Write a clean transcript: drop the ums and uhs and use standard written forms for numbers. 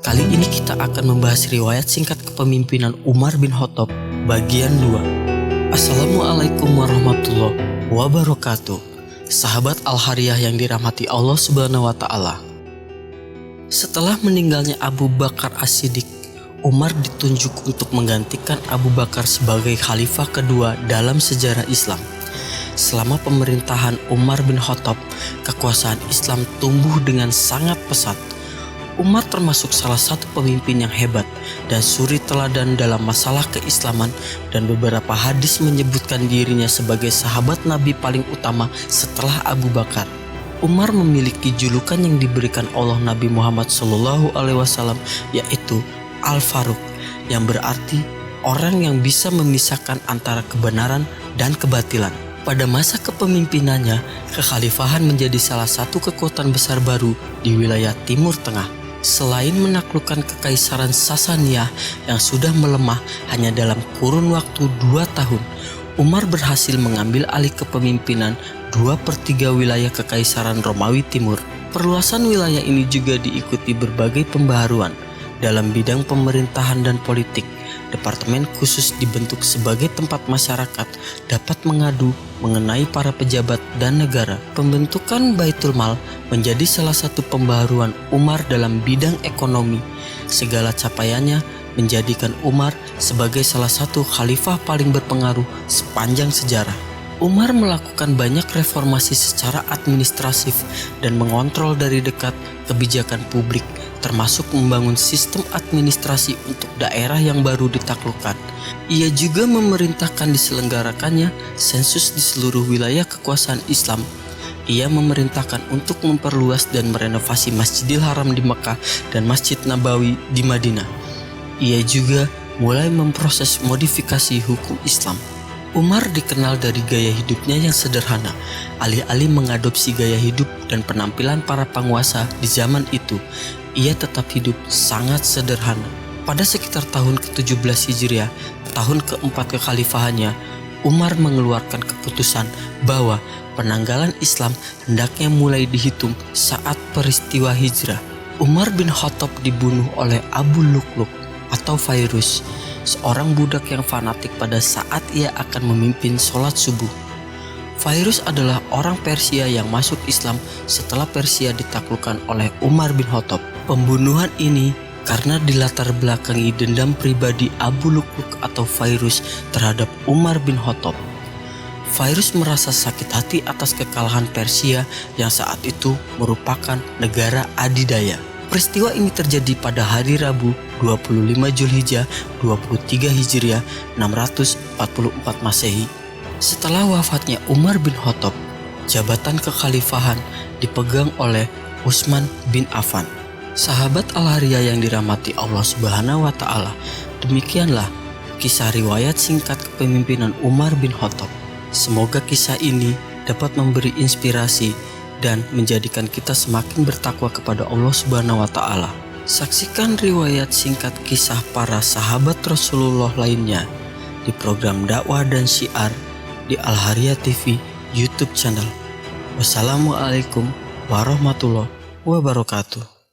Kali ini kita akan membahas riwayat singkat kepemimpinan Umar bin Khattab bagian 2. Assalamualaikum warahmatullahi wabarakatuh. Sahabat Al-Hariyah yang dirahmati Allah Subhanahu wa taala. Setelah meninggalnya Abu Bakar As-Siddiq, Umar ditunjuk untuk menggantikan Abu Bakar sebagai khalifah kedua dalam sejarah Islam. Selama pemerintahan Umar bin Khattab, kekuasaan Islam tumbuh dengan sangat pesat. Umar termasuk salah satu pemimpin yang hebat dan suri teladan dalam masalah keislaman, dan beberapa hadis menyebutkan dirinya sebagai sahabat Nabi paling utama setelah Abu Bakar. Umar memiliki julukan yang diberikan Allah Nabi Muhammad SAW, yaitu Al-Faruq, yang berarti orang yang bisa memisahkan antara kebenaran dan kebatilan. Pada masa kepemimpinannya, kekhalifahan menjadi salah satu kekuatan besar baru di wilayah Timur Tengah. Selain menaklukkan kekaisaran Sasaniyah yang sudah melemah hanya dalam kurun waktu 2 tahun, Umar berhasil mengambil alih kepemimpinan 2/3 wilayah kekaisaran Romawi Timur. Perluasan wilayah ini juga diikuti berbagai pembaharuan dalam bidang pemerintahan dan politik. Departemen khusus dibentuk sebagai tempat masyarakat dapat mengadu mengenai para pejabat dan negara. Pembentukan Baitul Mal menjadi salah satu pembaharuan Umar dalam bidang ekonomi. Segala capaiannya menjadikan Umar sebagai salah satu khalifah paling berpengaruh sepanjang sejarah. Umar melakukan banyak reformasi secara administratif dan mengontrol dari dekat kebijakan publik, termasuk membangun sistem administrasi untuk daerah yang baru ditaklukkan. Ia juga memerintahkan diselenggarakannya sensus di seluruh wilayah kekuasaan Islam. Ia memerintahkan untuk memperluas dan merenovasi Masjidil Haram di Mekah dan Masjid Nabawi di Madinah. Ia juga mulai memproses modifikasi hukum Islam. Umar dikenal dari gaya hidupnya yang sederhana, alih-alih mengadopsi gaya hidup dan penampilan para penguasa di zaman itu. Ia tetap hidup sangat sederhana. Pada sekitar tahun ke-17 Hijriah, tahun keempat kekhalifahannya, Umar mengeluarkan keputusan bahwa penanggalan Islam hendaknya mulai dihitung saat peristiwa hijrah. Umar bin Khattab dibunuh oleh Abu Lu'lu' atau Fairuz, seorang budak yang fanatik pada saat ia akan memimpin sholat subuh. Fairuz adalah orang Persia yang masuk Islam setelah Persia ditaklukkan oleh Umar bin Khattab. Pembunuhan ini karena dilatar belakangi dendam pribadi Abu Lu'lu' atau Fairuz terhadap Umar bin Khattab. Fairuz merasa sakit hati atas kekalahan Persia yang saat itu merupakan negara adidaya. Peristiwa ini terjadi pada hari Rabu 25 Zulhijjah 23 Hijriah 644 Masehi. Setelah wafatnya Umar bin Khattab, jabatan kekhalifahan dipegang oleh Utsman bin Affan. Sahabat Al-Hariyah yang dirahmati Allah Subhanahu wa taala, demikianlah kisah riwayat singkat kepemimpinan Umar bin Khattab. Semoga kisah ini dapat memberi inspirasi dan menjadikan kita semakin bertakwa kepada Allah Subhanahu wa taala. Saksikan riwayat singkat kisah para sahabat Rasulullah lainnya di program dakwah dan syiar di Al-Hariyah TV YouTube channel. Wassalamualaikum warahmatullahi wabarakatuh.